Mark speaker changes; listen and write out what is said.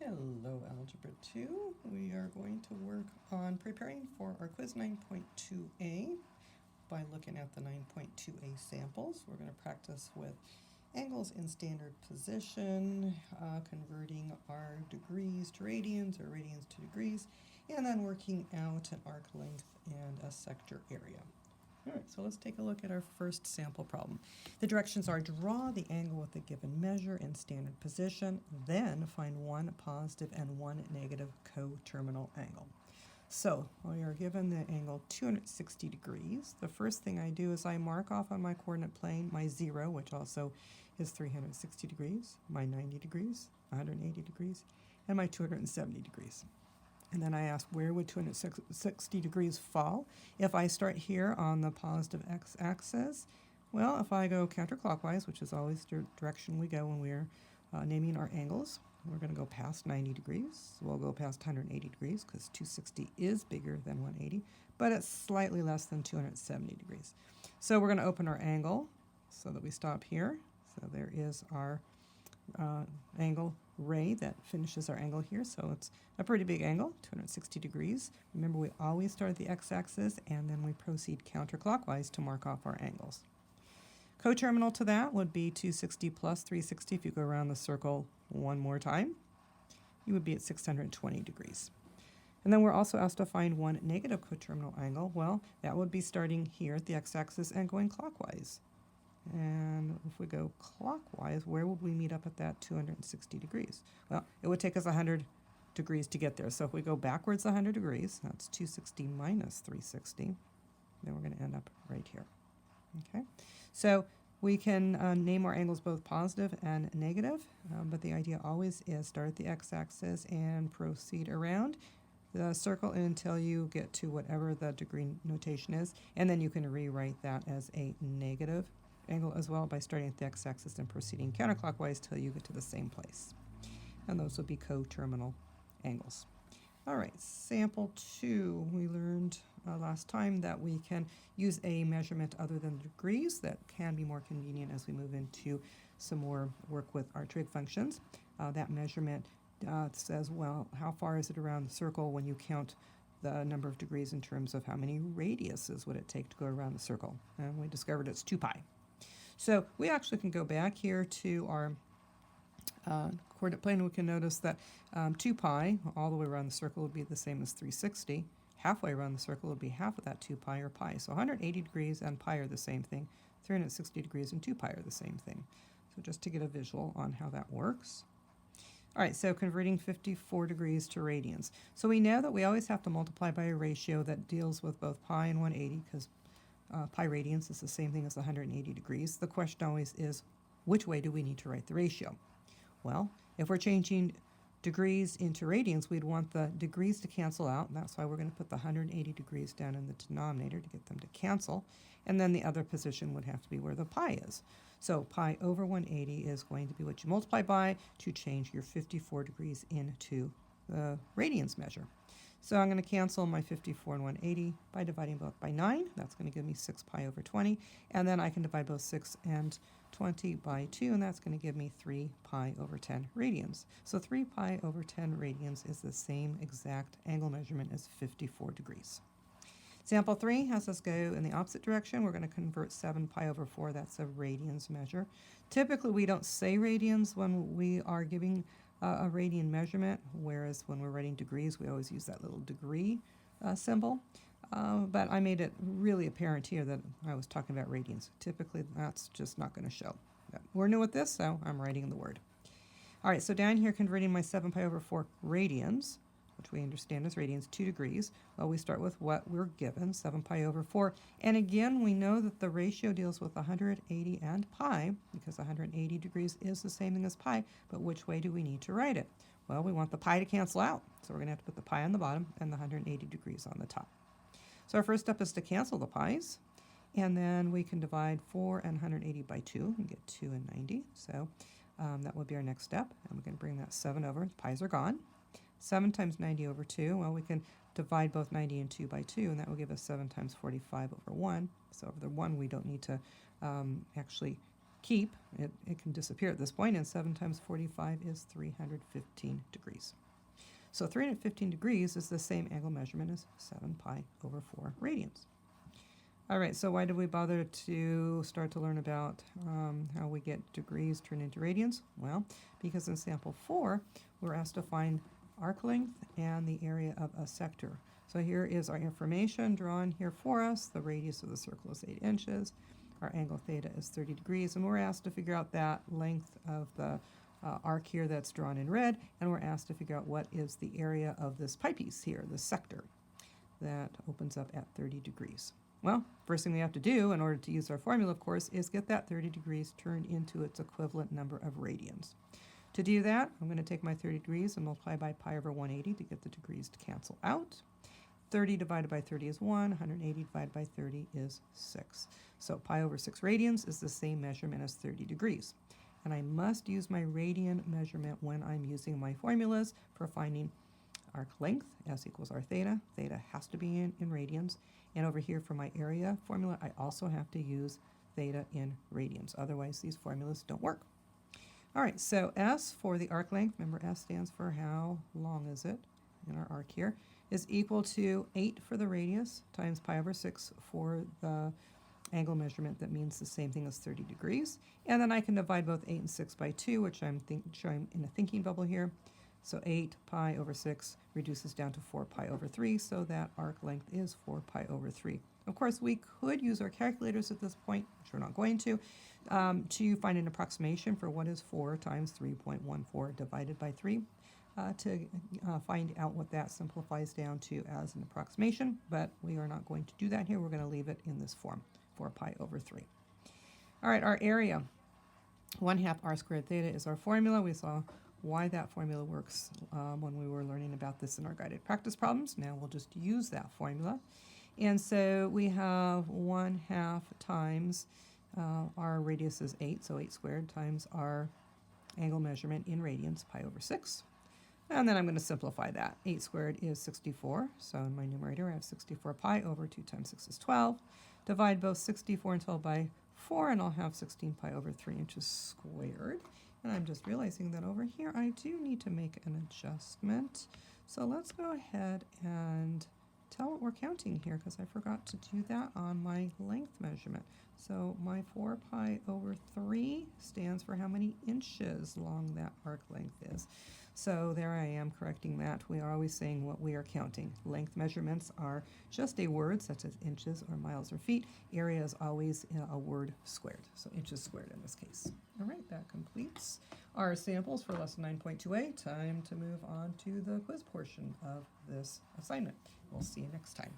Speaker 1: Hello, Algebra 2. We are going to work on preparing for our quiz 9.2a by looking at the 9.2a samples. We're going to practice with angles in standard position, converting our degrees to radians or radians to degrees, and then working out an arc length and a sector area. All right, so let's take a look at our first sample problem. The directions are draw the angle with the given measure in standard position, then find one positive and one negative coterminal angle. So we are given the angle 260 degrees. The first thing I do is I mark off on my coordinate plane my 0, which also is 360 degrees, my 90 degrees, 180 degrees, and my 270 degrees. And then I ask, where would 260 degrees fall? If I start here on the positive x-axis, well, if I go counterclockwise, which is always the direction we go when we're naming our angles, we're going to go past 90 degrees. We'll go past 180 degrees because 260 is bigger than 180, but it's slightly less than 270 degrees. So we're going to open our angle so that we stop here. So there is our angle ray that finishes our angle here, so it's a pretty big angle, 260 degrees. Remember, we always start at the x-axis and then we proceed counterclockwise to mark off our angles. Coterminal to that would be 260 plus 360. If you go around the circle one more time, you would be at 620 degrees. And then we're also asked to find one negative coterminal angle. Well, that would be starting here at the x-axis and going clockwise. And if we go clockwise, where would we meet up at that 260 degrees? Well, it would take us 100 degrees to get there. So if we go backwards 100 degrees, that's 260 minus 360, then we're going to end up right here. Okay, so we can name our angles both positive and negative, but the idea always is start at the x-axis and proceed around the circle until you get to whatever the degree notation is, and then you can rewrite that as a negative angle as well by starting at the x-axis and proceeding counterclockwise till you get to the same place. And those would be coterminal angles. All right, sample 2. We learned last time that we can use a measurement other than degrees. That can be more convenient as we move into some more work with our trig functions. That measurement says, well, how far is it around the circle when you count the number of degrees in terms of how many radiuses would it take to go around the circle? And we discovered it's 2 pi. So we actually can go back here to our coordinate plane. We can notice that 2 pi all the way around the circle would be the same as 360. Halfway around the circle would be half of that 2 pi, or pi. So 180 degrees and pi are the same thing. 360 degrees and 2 pi are the same thing. So just to get a visual on how that works. All right, so converting 54 degrees to radians. So we know that we always have to multiply by a ratio that deals with both pi and 180, because pi radians is the same thing as 180 degrees. The question always is, which way do we need to write the ratio? Well, if we're changing degrees into radians, we'd want the degrees to cancel out, and that's why we're going to put the 180 degrees down in the denominator to get them to cancel, and then the other position would have to be where the pi is. So pi over 180 is going to be what you multiply by to change your 54 degrees into the radians measure. So I'm going to cancel my 54 and 180 by dividing both by 9. That's going to give me 6 pi over 20. And then I can divide both 6 and 20 by 2, and that's going to give me 3 pi over 10 radians. So 3 pi over 10 radians is the same exact angle measurement as 54 degrees. Sample 3 has us go in the opposite direction. We're going to convert 7 pi over 4. That's a radians measure. Typically, we don't say radians when we are giving a radian measurement, whereas when we're writing degrees, we always use that little degree symbol. But I made it really apparent here that I was talking about radians. Typically, that's just not going to show. But we're new at this, so I'm writing the word. All right, so down here, converting my 7 pi over 4 radians, which we understand as radians, 2 degrees. Well, we start with what we're given, 7 pi over 4. And again, we know that the ratio deals with 180 and pi, because 180 degrees is the same thing as pi, but which way do we need to write it? Well, we want the pi to cancel out, so we're going to have to put the pi on the bottom and the 180 degrees on the top. So our first step is to cancel the pi's, and then we can divide 4 and 180 by 2 and get 2 and 90. So that would be our next step, and we can bring that 7 over. The pi's are gone. 7 times 90 over 2, well, we can divide both 90 and 2 by 2, and that will give us 7 times 45 over 1. So over the 1, we don't need to actually keep. It can disappear at this point, and 7 times 45 is 315 degrees. So 315 degrees is the same angle measurement as 7 pi over 4 radians. All right, so why did we bother to start to learn about how we get degrees turned into radians? Well, because in sample 4, we're asked to find arc length and the area of a sector. So here is our information drawn here for us. The radius of the circle is 8 inches. Our angle theta is 30 degrees, and we're asked to figure out that length of the arc here that's drawn in red, and we're asked to figure out what is the area of this pie piece here, the sector, that opens up at 30 degrees. Well, first thing we have to do in order to use our formula, of course, is get that 30 degrees turned into its equivalent number of radians. To do that, I'm going to take my 30 degrees and multiply by pi over 180 to get the degrees to cancel out. 30 divided by 30 is 1, 180 divided by 30 is 6. So pi over 6 radians is the same measurement as 30 degrees. And I must use my radian measurement when I'm using my formulas for finding arc length, S equals r theta. Theta has to be in radians. And over here for my area formula, I also have to use theta in radians. Otherwise, these formulas don't work. All right, so S for the arc length, remember S stands for how long is it in our arc here, is equal to 8 for the radius times pi over 6 for the angle measurement. That means the same thing as 30 degrees. And then I can divide both 8 and 6 by 2, which I'm showing in a thinking bubble here. So 8 pi over 6 reduces down to 4 pi over 3, so that arc length is 4 pi over 3. Of course, we could use our calculators at this point, which we're not going to find an approximation for what is 4 times 3.14 divided by 3. To find out what that simplifies down to as an approximation, but we are not going to do that here. We're going to leave it in this form, 4 pi over 3. All right, our area, 1/2 r squared theta is our formula. We saw why that formula works when we were learning about this in our guided practice problems. Now we'll just use that formula. And so we have 1/2 times our radius is 8, so 8 squared times our angle measurement in radians, pi over 6. And then I'm going to simplify that. 8 squared is 64, so in my numerator I have 64 pi over 2 times 6 is 12. Divide both 64 and 12 by 4, and I'll have 16 pi over 3 inches squared. And I'm just realizing that over here I do need to make an adjustment. So let's go ahead and tell what we're counting here, because I forgot to do that on my length measurement. So my 4 pi over 3 stands for how many inches long that arc length is. So there I am correcting that. We are always saying what we are counting. Length measurements are just a word, such as inches or miles or feet. Area is always a word squared, so inches squared in this case. All right, that completes our samples for lesson 9.2a. Time to move on to the quiz portion of this assignment. We'll see you next time.